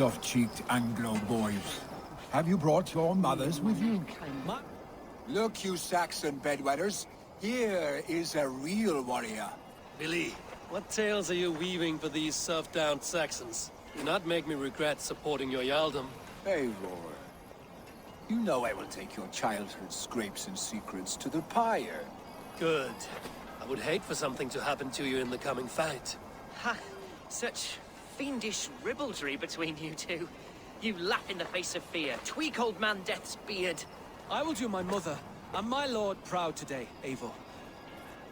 soft-cheeked Anglo boys. Have you brought your mothers with you? Look, you Saxon bedwetters. Here is a real warrior. Billy, what tales are you weaving for these serf-down Saxons? Do not make me regret supporting your Jarldom. Eivor, you know I will take your childhood scrapes and secrets to the pyre. Good. I would hate for something to happen to you in the coming fight. Ha! Such fiendish ribaldry between you two. You laugh in the face of fear, tweak old man Death's beard. I will do my mother and my lord proud today, Eivor.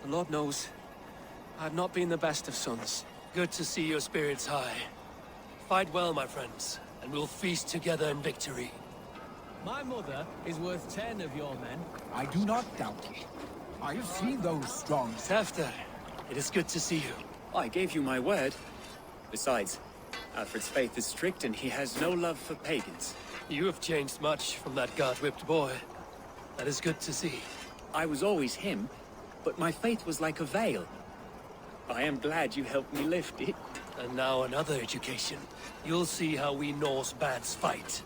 The Lord knows, I have not been the best of sons. Good to see your spirits high. Fight well, my friends, and we'll feast together in victory. My mother is worth 10 of your men. I do not doubt it. I have seen those strong... Tefter, it is good to see you. I gave you my word. Besides, Alfred's faith is strict and he has no love for pagans. You have changed much from that God-whipped boy. That is good to see. I was always him, but my faith was like a veil. I am glad you helped me lift it. And now another education. You'll see how we Norse bads fight.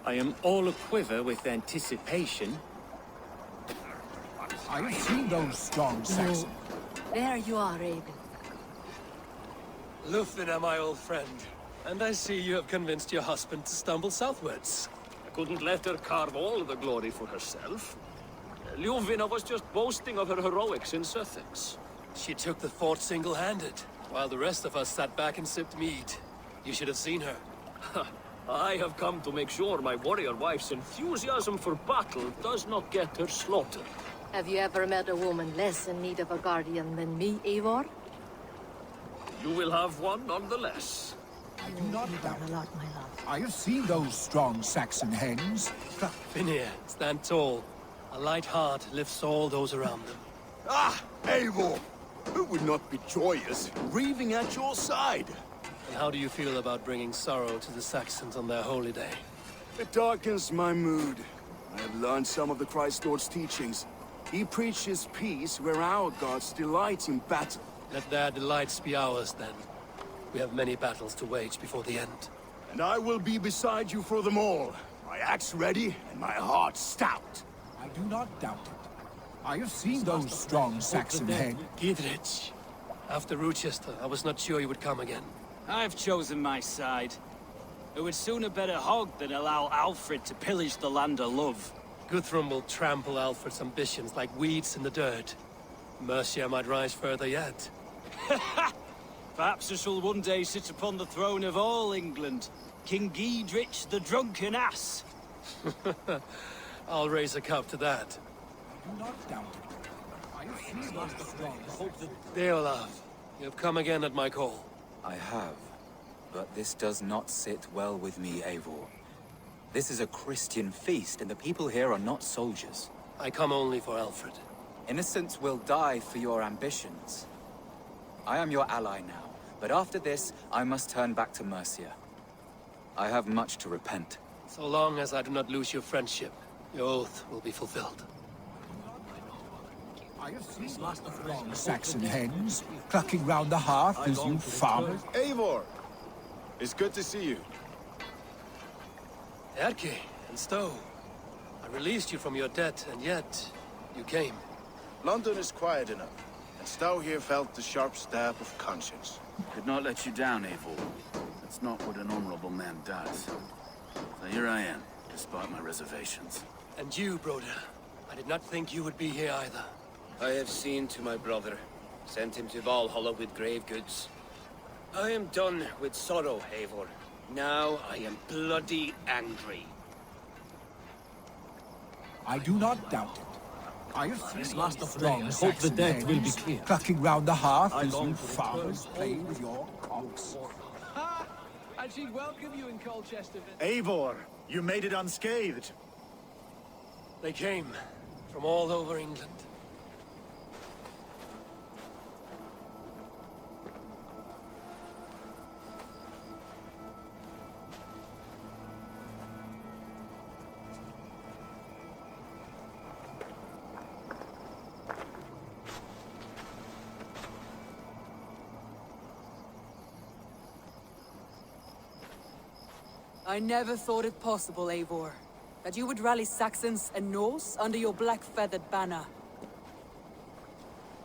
I am all aquiver with anticipation. I have seen those strong Saxons. There you are, Raven. Lufina, my old friend. And I see you have convinced your husband to stumble southwards. I couldn't let her carve all the glory for herself. Ljuvina was just boasting of her heroics in Sussex. She took the fort single-handed, while the rest of us sat back and sipped mead. You should have seen her. I have come to make sure my warrior wife's enthusiasm for battle does not get her slaughtered. Have you ever met a woman less in need of a guardian than me, Eivor? You will have one nonetheless. I do not doubt A it. lot, my love. I have seen those strong Saxon hens. Finir, stand tall. A light heart lifts all those around them. Ah, Eivor! Who would not be joyous, raving at your side? And how do you feel about bringing sorrow to the Saxons on their holy day? It darkens my mood. I have learned some of the Christ Lord's teachings. He preaches peace where our gods delight in battle. Let their delights be ours, then. We have many battles to wage before the end. And I will be beside you for them all. My axe ready and my heart stout. I do not doubt it. I have seen those strong Saxon hens. Gidrich. After Rochester, I was not sure you would come again. I've chosen my side. It would sooner bet a hog than allow Alfred to pillage the land of love. Guthrum will trample Alfred's ambitions like weeds in the dirt. Mercia might rise further yet. Perhaps I shall one day sit upon the throne of all England. King Giedrich the drunken ass. I'll raise a cup to that. I do not doubt it. I have seen those strong Saxon... Deolav, you have come again at my call. I have, but this does not sit well with me, Eivor. This is a Christian feast, and the people here are not soldiers. I come only for Alfred. Innocents will die for your ambitions. I am your ally now, but after this, I must turn back to Mercia. I have much to repent. So long as I do not lose your friendship, your oath will be fulfilled. I have seen those strong Saxon hens clucking round the hearth as you farmers... Eivor! It's good to see you. Erke and Stowe. I released you from your debt, and yet you came. London is quiet enough, and Stow here felt the sharp stab of conscience. Could not let you down, Eivor. That's not what an honorable man does. So here I am, despite my reservations. And you, Broder. I did not think you would be here either. I have seen to my brother, sent him to Valhalla with grave goods. I am done with sorrow, Eivor. Now I am bloody angry. I do not doubt it. I have seen those strong hope the Saxon death will be hens clear. clucking round the hearth as long you for the farmers play with your cocks. And she'd welcome you in Colchester. Eivor, you made it unscathed. They came from all over England. I never thought it possible, Eivor, that you would rally Saxons and Norse under your black-feathered banner.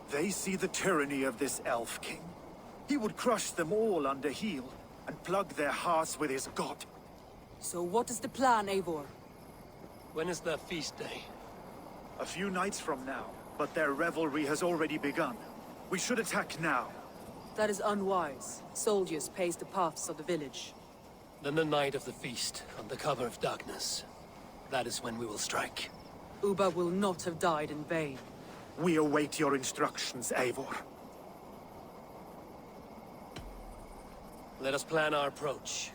They see the tyranny of this elf king. He would crush them all under heel, and plug their hearts with his god. So what is the plan, Eivor? When is their feast day? A few nights from now, but their revelry has already begun. We should attack now. That is unwise. Soldiers pace the paths of the village. Then the night of the feast, under cover of darkness. That is when we will strike. Ubba will not have died in vain. We await your instructions, Eivor. Let us plan our approach.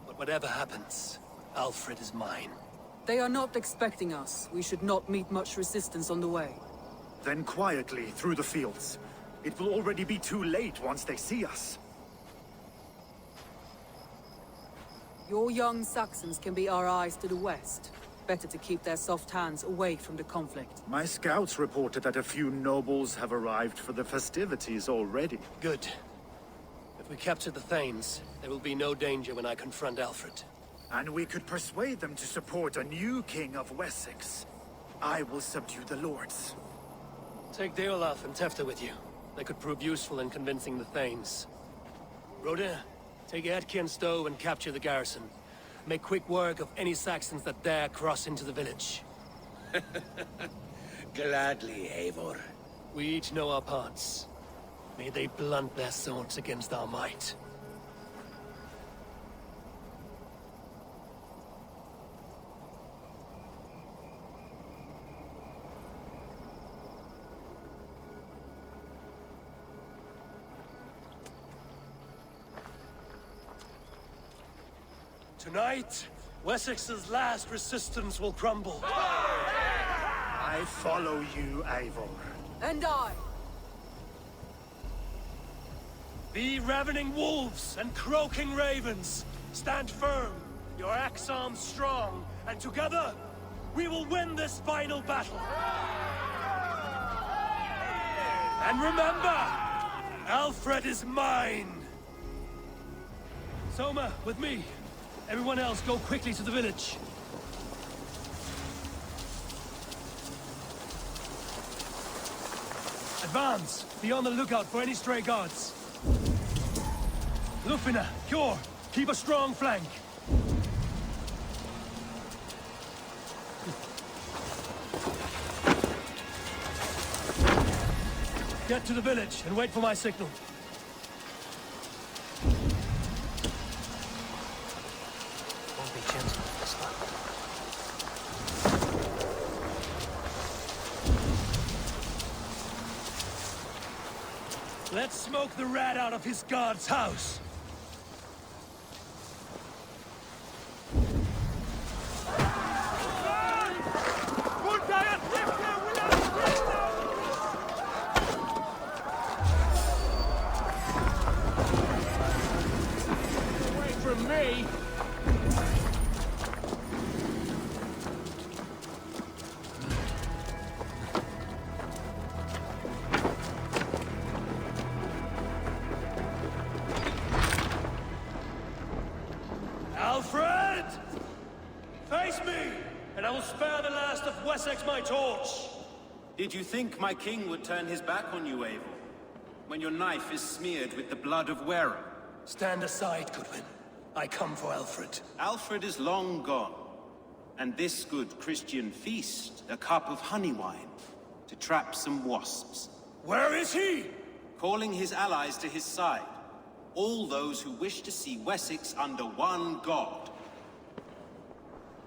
But whatever happens, Alfred is mine. They are not expecting us. We should not meet much resistance on the way. Then quietly through the fields. It will already be too late once they see us. Your young Saxons can be our eyes to the west. Better to keep their soft hands away from the conflict. My scouts reported that a few nobles have arrived for the festivities already. Good. If we capture the Thanes, there will be no danger when I confront Alfred. And we could persuade them to support a new king of Wessex. I will subdue the lords. Take Deolaf and Tefta with you. They could prove useful in convincing the Thanes. Rhoda, take Edki and Stove and capture the garrison. Make quick work of any Saxons that dare cross into the village. Gladly, Eivor. We each know our parts. May they blunt their swords against our might. Tonight, Wessex's last resistance will crumble. I follow you, Eivor. And I! Be ravening wolves and croaking ravens. Stand firm, your axe arms strong, and together, we will win this final battle. And remember, Alfred is mine! Soma, with me. Everyone else, go quickly to the village. Advance! Be on the lookout for any stray guards. Lufina, Kjor, keep a strong flank. Get to the village and wait for my signal. Let's smoke the rat out of his guard's house. Away from me! Alfred! Face me, and I will spare the last of Wessex my torch! Did you think my king would turn his back on you, Eivor? When your knife is smeared with the blood of Wera? Stand aside, Goodwin. I come for Alfred. Alfred is long gone. And this good Christian feast, a cup of honey wine, to trap some wasps. Where is he? Calling his allies to his side. All those who wish to see Wessex under one god.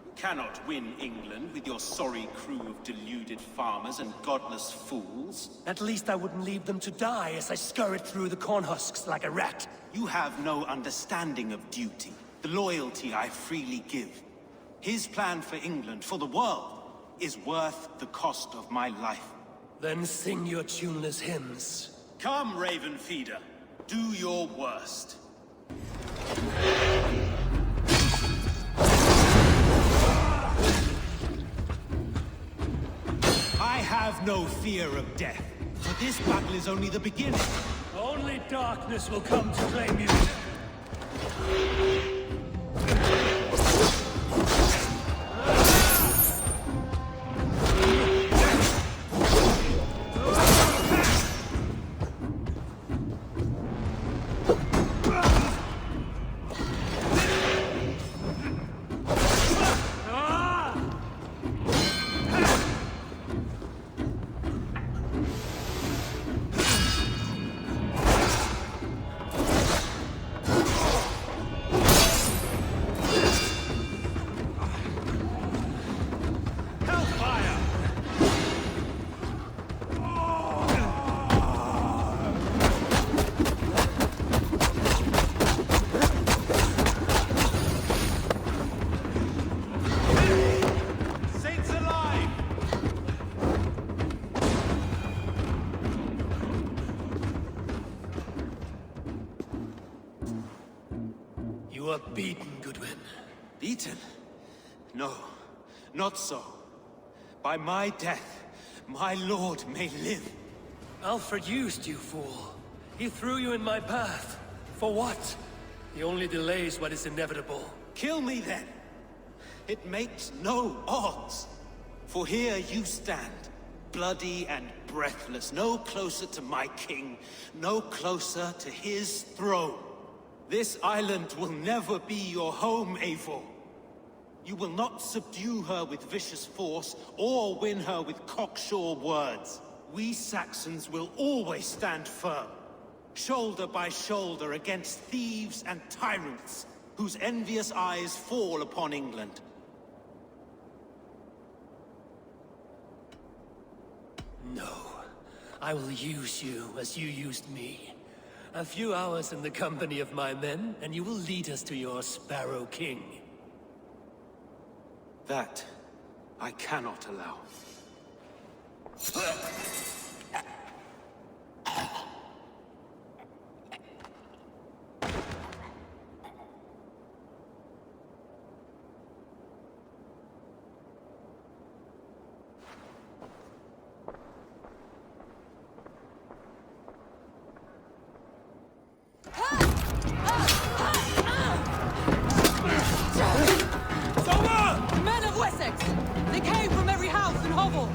You cannot win England with your sorry crew of deluded farmers and godless fools. At least I wouldn't leave them to die as I scurried through the corn husks like a rat. You have no understanding of duty, the loyalty I freely give. His plan for England, for the world, is worth the cost of my life. Then sing your tuneless hymns. Come, Raven Feeder. Do your worst. I have no fear of death, for this battle is only the beginning. Only darkness will come to claim you. are beaten, Goodwin. Beaten? No, not so. By my death, my lord may live. Alfred used you, fool. He threw you in my path. For what? He only delays what is inevitable. Kill me then. It makes no odds. For here you stand, bloody and breathless, no closer to my king, no closer to his throne. This island will never be your home, Eivor. You will not subdue her with vicious force, or win her with cocksure words. We Saxons will always stand firm, shoulder by shoulder against thieves and tyrants, whose envious eyes fall upon England. No. I will use you as you used me. A few hours in the company of my men, and you will lead us to your Sparrow King. That I cannot allow. Men of Wessex! They came from every house and hovel!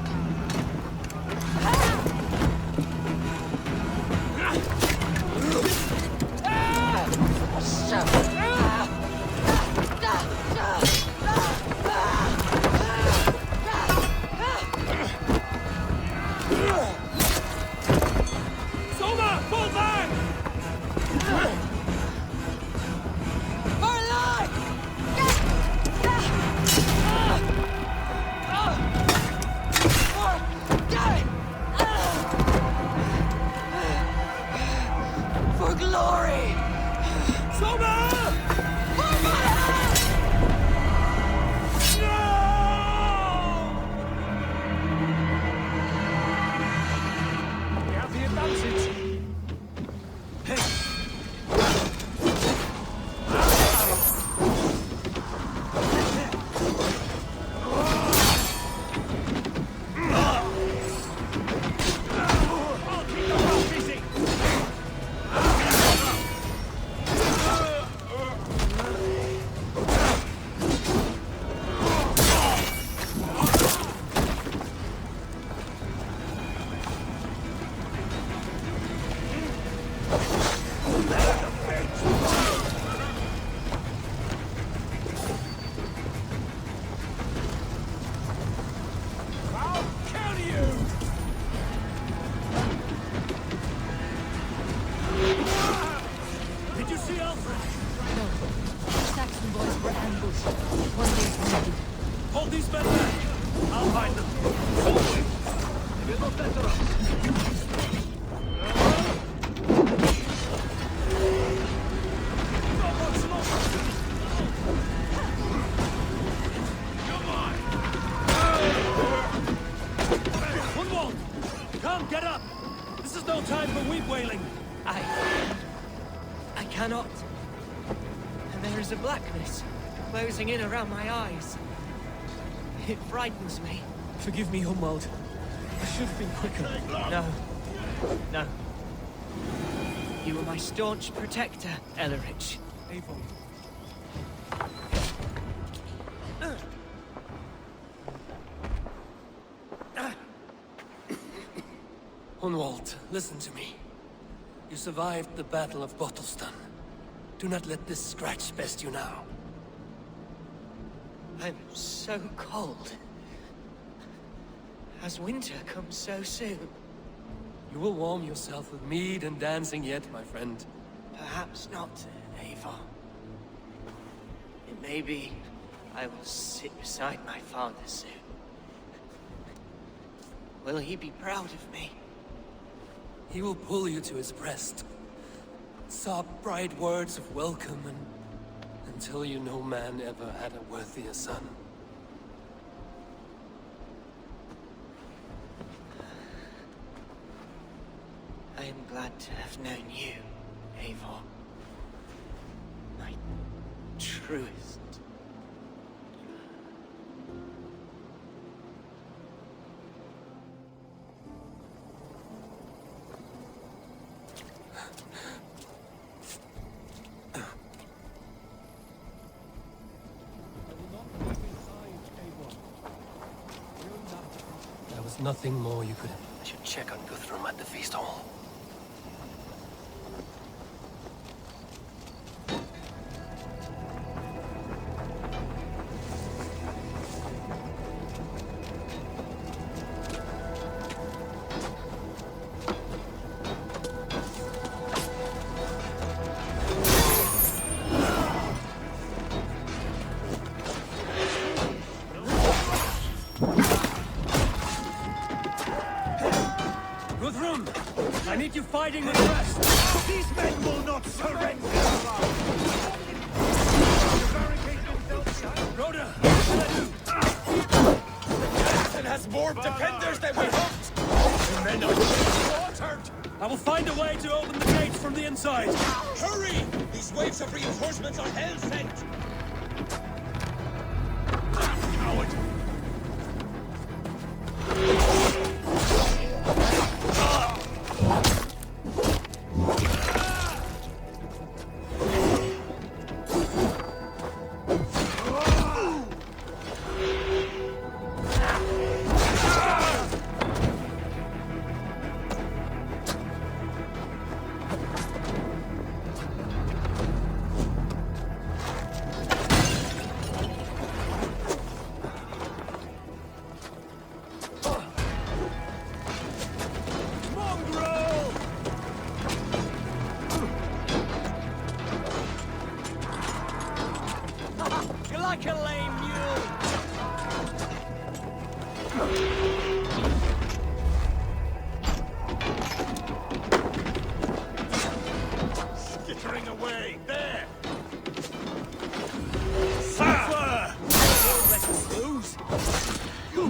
Soma! Fall back! For life! For glory! Soma! For my house! We have the advantage. Did you see Alfred? No. The Saxon boys were ambushed. One day's wounded. Hold these men back. I'll find them. We're not better off. One more! Come, get up! This is no time for weep wailing. I cannot. And there is a blackness closing in around my eyes. It frightens me. Forgive me, Humwald. I should have been quicker. No. No. You were my staunch protector, Ellerich. Eivor. Hunwald, listen to me. You survived the Battle of Bottleston. Do not let this scratch best you now. I'm so cold. Has winter come so soon? You will warm yourself with mead and dancing yet, my friend. Perhaps not, Eivor. It may be I will sit beside my father soon. Will he be proud of me? He will pull you to his breast. Sob bright words of welcome until you no man ever had a worthier son. I am glad to have known you, Eivor. truest. There was nothing more you could... I should check on Guthrum at the feast hall. Guthrum! I need you fighting with the rest! These men will not surrender! Rhoda! What should I do? It has more defenders than we hoped! The men are slaughtered! I will find a way to open the gates from the inside! Hurry! These waves of reinforcements are hell-sent! Coward! You're like a lame mule! Skittering away! There! Suffer! Don't let us lose! You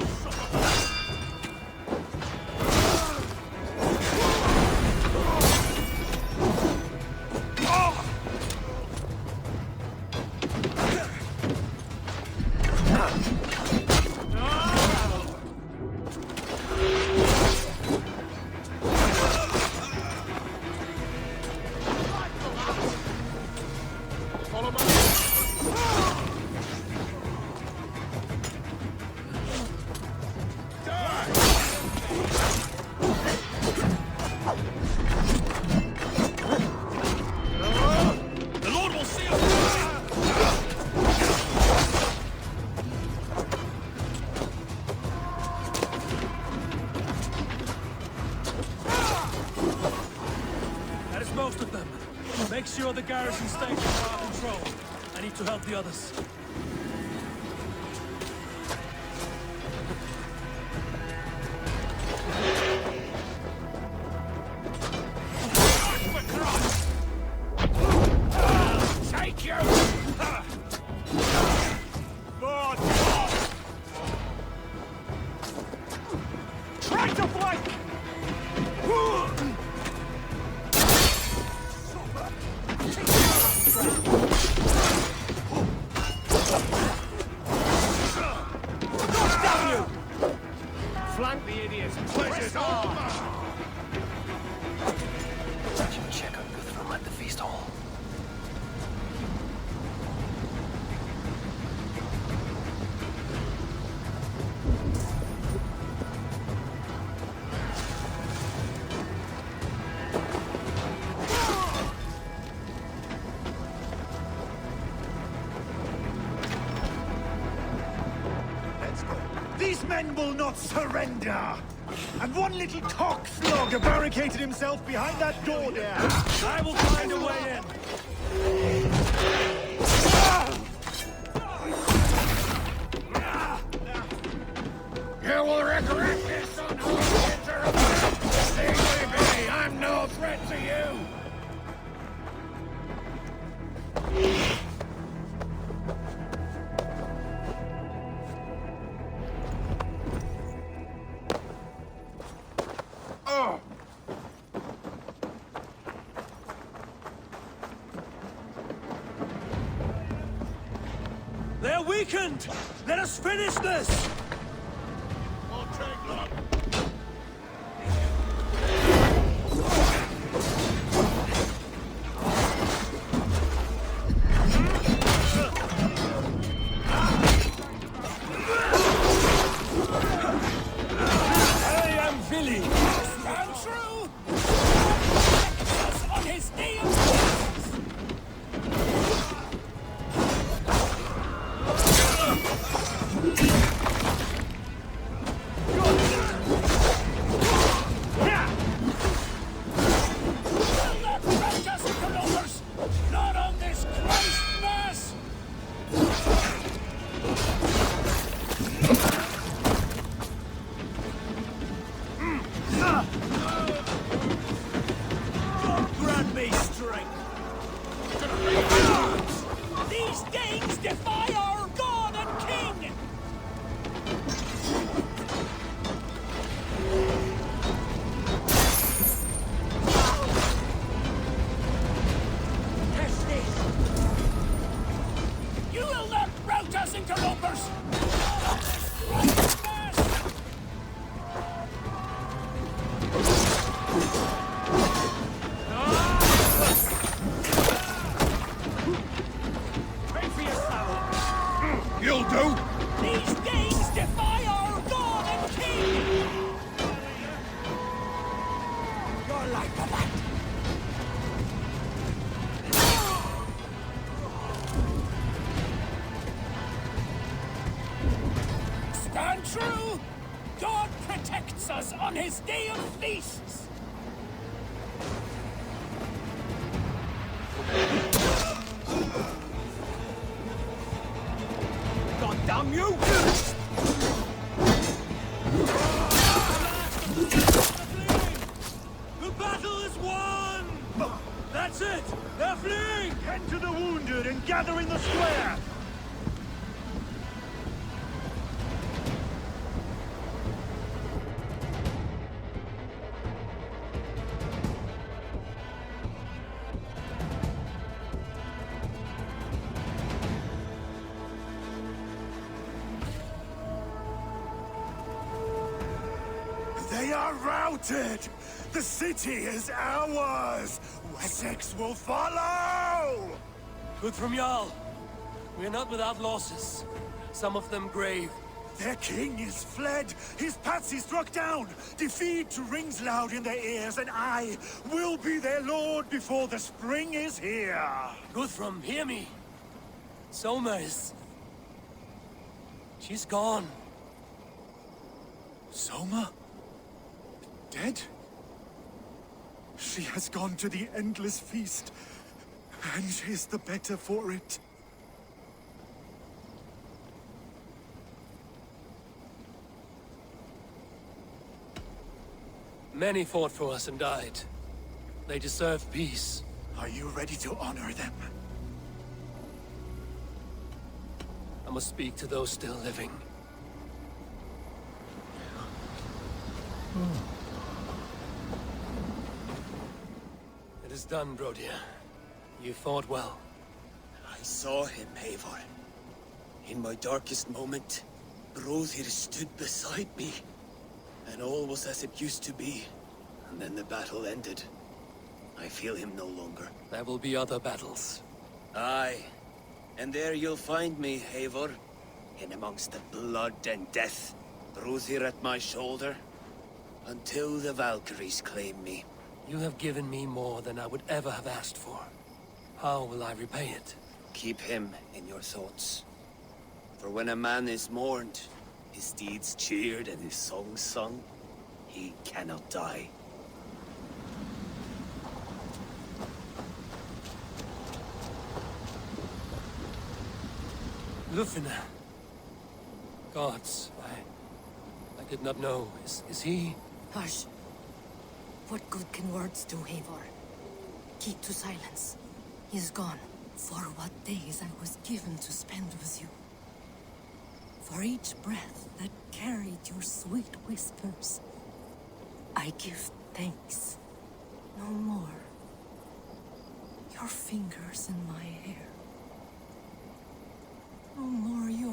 son of a... The Lord will see us! That is most of them. Make sure the garrison stays under our control. I need to help the others. Take you! Lord! Try to flank! Flank the idiots! Pleasure's all mine! I should check on Guthrum at the feast hall. These men will not surrender! And one little cockslogger barricaded himself behind that door there! I will find a way in! You will regret this, unholy interruption! Leave me be! I'm no threat to you! weakened! Let us finish this! Stand true! God protects us on his day of feasts! God damn you! The battle is won! That's it! They're fleeing! Tend to the wounded and gather in the square! They are routed! The city is ours! Wessex will follow! Good from Jarl. We're not without losses. Some of them grave. Their king is fled! His patsy struck down! Defeat rings loud in their ears, and I will be their lord before the spring is here! Guthrum, hear me! Soma is... she's gone. Soma? Dead? She has gone to the endless feast, and is the better for it. Many fought for us and died. They deserve peace. Are you ready to honor them? I must speak to those still living. It is done, Brodir. You fought well. I saw him, Eivor. In my darkest moment, Brodir stood beside me. And all was as it used to be. And then the battle ended. I feel him no longer. There will be other battles. Aye. And there you'll find me, Eivor. In amongst the blood and death. Brodir at my shoulder. Until the Valkyries claim me. You have given me more than I would ever have asked for. How will I repay it? Keep him in your thoughts. For when a man is mourned, his deeds cheered and his songs sung, he cannot die. Lufina. Gods, I did not know. Is he... Hush. What good can words do, Eivor? Keep to silence. He's gone. For what days I was given to spend with you. For each breath that carried your sweet whispers, I give thanks. No more. Your fingers in my hair. No more your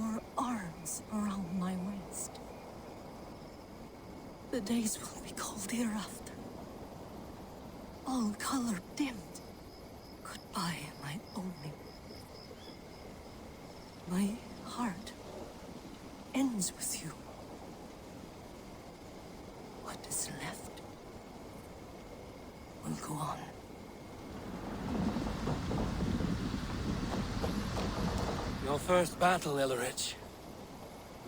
The days will be cold hereafter. All color dimmed. Goodbye, my only. My heart ends with you. What is left will go on. Your first battle, Ellerich.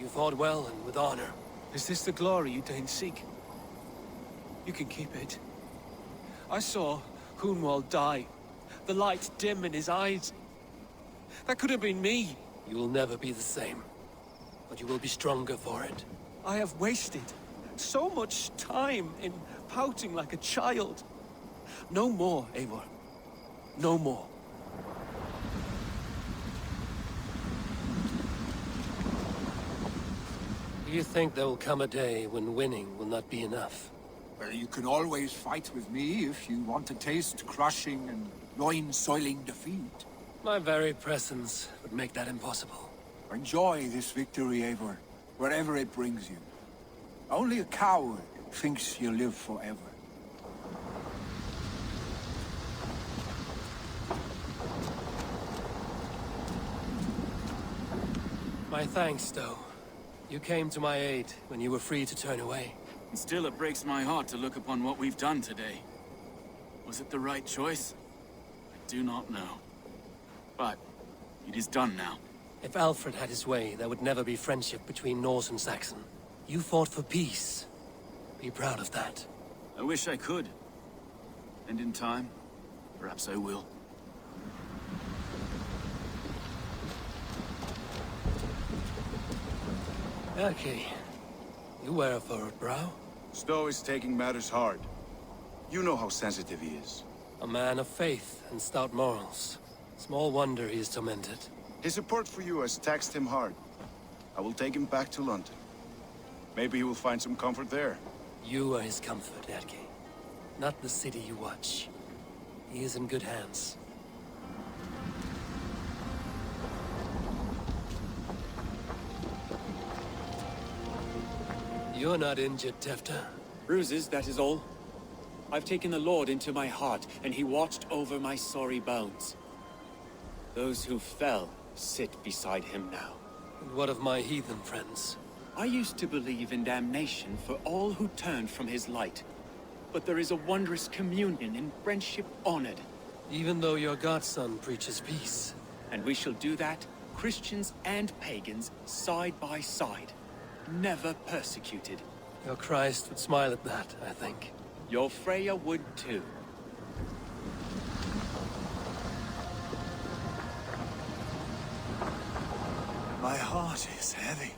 You fought well and with honor. Is this the glory you deign seek? You can keep it. I saw Hunwald die. The light dim in his eyes. That could have been me. You will never be the same. But you will be stronger for it. I have wasted so much time in pouting like a child. No more, Eivor. No more. Do you think there will come a day when winning will not be enough? Well, you can always fight with me if you want to taste crushing and loin-soiling defeat. My very presence would make that impossible. Enjoy this victory, Eivor, wherever it brings you. Only a coward thinks he'll live forever. My thanks, Stowe. You came to my aid when you were free to turn away. And still it breaks my heart to look upon what we've done today. Was it the right choice? I do not know. But it is done now. If Alfred had his way, there would never be friendship between Norse and Saxon. You fought for peace. Be proud of that. I wish I could. And in time, perhaps I will. Okay. You wear a furrowed brow. Stowe is taking matters hard. You know how sensitive he is. A man of faith and stout morals. Small wonder he is tormented. His support for you has taxed him hard. I will take him back to London. Maybe he will find some comfort there. You are his comfort, Erke. Not the city you watch. He is in good hands. You're not injured, Tefta. Bruises, that is all. I've taken the Lord into my heart, and he watched over my sorry bones. Those who fell sit beside him now. And what of my heathen friends? I used to believe in damnation for all who turned from his light. But there is a wondrous communion in friendship honored. Even though your godson preaches peace. And we shall do that, Christians and pagans, side by side. Never persecuted. Your Christ would smile at that, I think. Your Freya would too. My heart is heavy.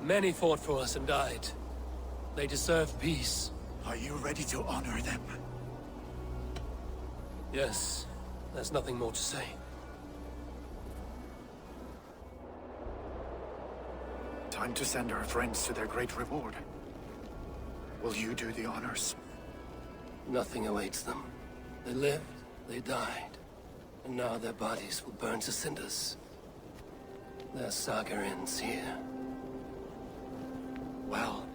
Many fought for us and died. They deserve peace. Are you ready to honor them? Yes. There's nothing more to say. Time to send our friends to their great reward. Will you do the honors? Nothing awaits them. They lived, they died. And now their bodies will burn to cinders. Their saga ends here. Well,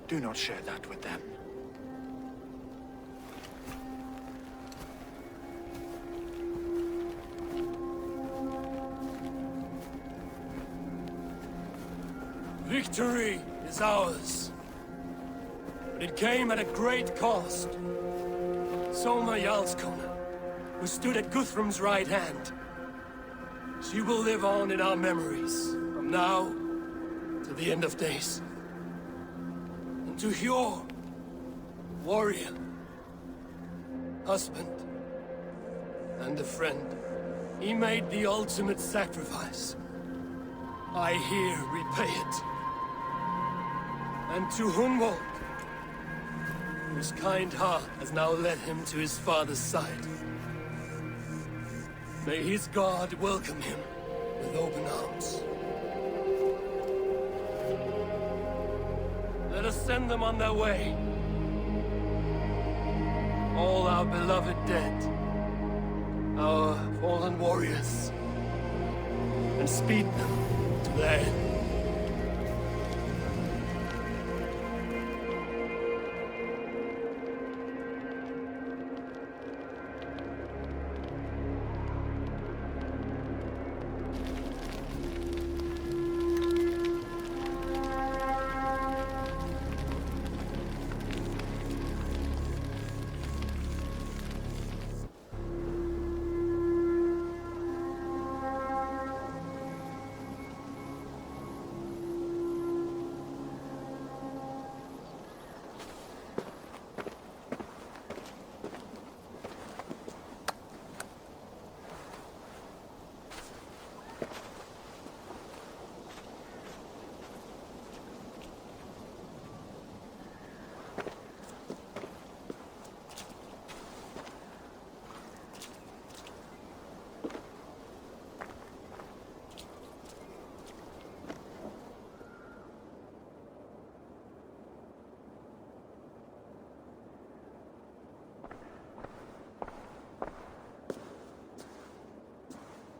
do not share that with them. Victory is ours. But it came at a great cost. Soma Jarlskona, who stood at Guthrum's right hand. She will live on in our memories, from now to the end of days. And to Hjor, warrior, husband, and a friend, he made the ultimate sacrifice. I here repay it. And to Hunwald, whose kind heart has now led him to his father's side. May his God welcome him with open arms. Let us send them on their way. All our beloved dead, our fallen warriors, and speed them to their end.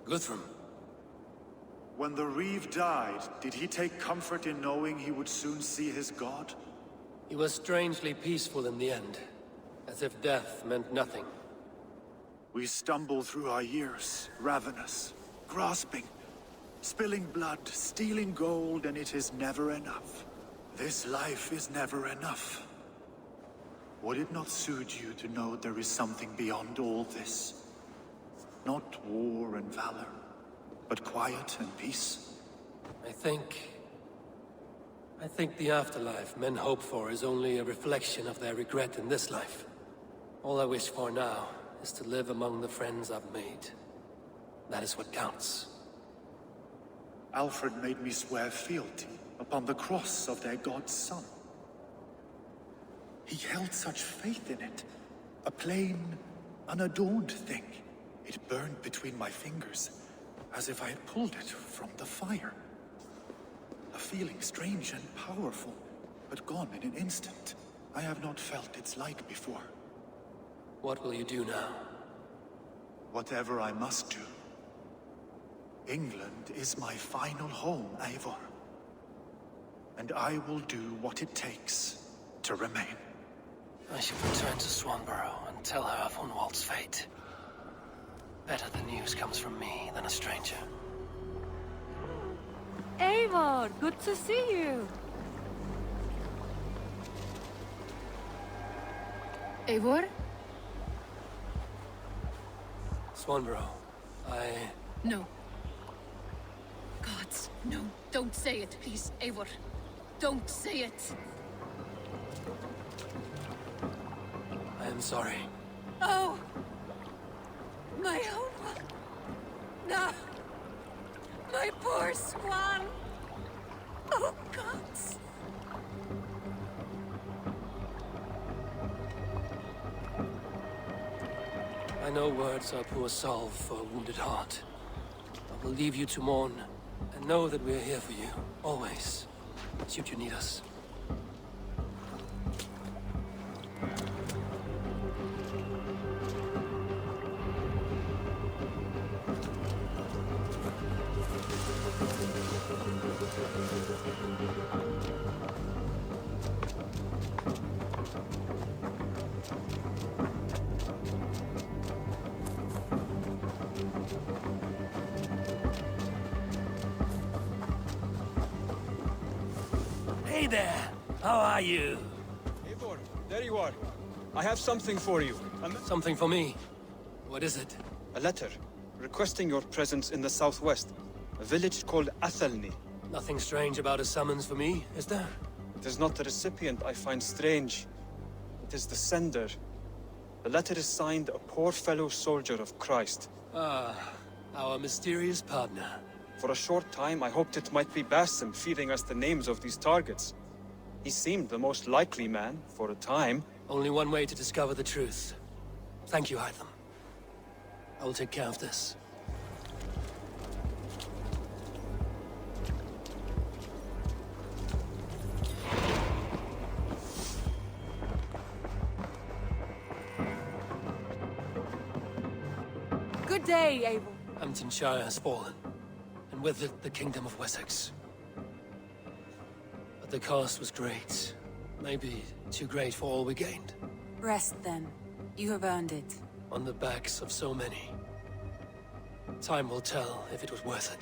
Guthrum. When the Reeve died, did he take comfort in knowing he would soon see his god? He was strangely peaceful in the end, as if death meant nothing. We stumble through our years, ravenous, grasping, spilling blood, stealing gold, and it is never enough. This life is never enough. Would it not suit you to know there is something beyond all this? Not war and valor, but quiet and peace? I think the afterlife men hope for is only a reflection of their regret in this life. All I wish for now is to live among the friends I've made. That is what counts. Alfred made me swear fealty upon the cross of their god's son. He held such faith in it. A plain, unadorned thing. It burned between my fingers, as if I had pulled it from the fire. A feeling strange and powerful, but gone in an instant. I have not felt its like before. What will you do now? Whatever I must do. England is my final home, Eivor. And I will do what it takes to remain. I should return to Swanborough and tell her of Hunwald's fate. Better the news comes from me than a stranger. Eivor, good to see you. Eivor? Swanborough, No. Gods, no. Don't say it, please, Eivor. Don't say it. I am sorry. Oh! My own one. No! My poor swan! Oh, gods! I know words are poor salve for a wounded heart. I will leave you to mourn, and know that we are here for you, always, should you need us. Hey there! How are you? Eivor, there you are. I have something for you. Something for me? What is it? A letter, requesting your presence in the southwest. A village called Athelney. Nothing strange about a summons for me, is there? It is not the recipient I find strange. It is the sender. The letter is signed a poor fellow soldier of Christ. Ah, our mysterious partner. For a short time, I hoped it might be Basim feeding us the names of these targets. He seemed the most likely man, for a time. Only one way to discover the truth. Thank you, Hytham. I will take care of this. Good day, Eivor. Hamptonshire has fallen, and with it the Kingdom of Wessex. But the cost was great. Maybe too great for all we gained. Rest then. You have earned it. On the backs of so many. Time will tell if it was worth it.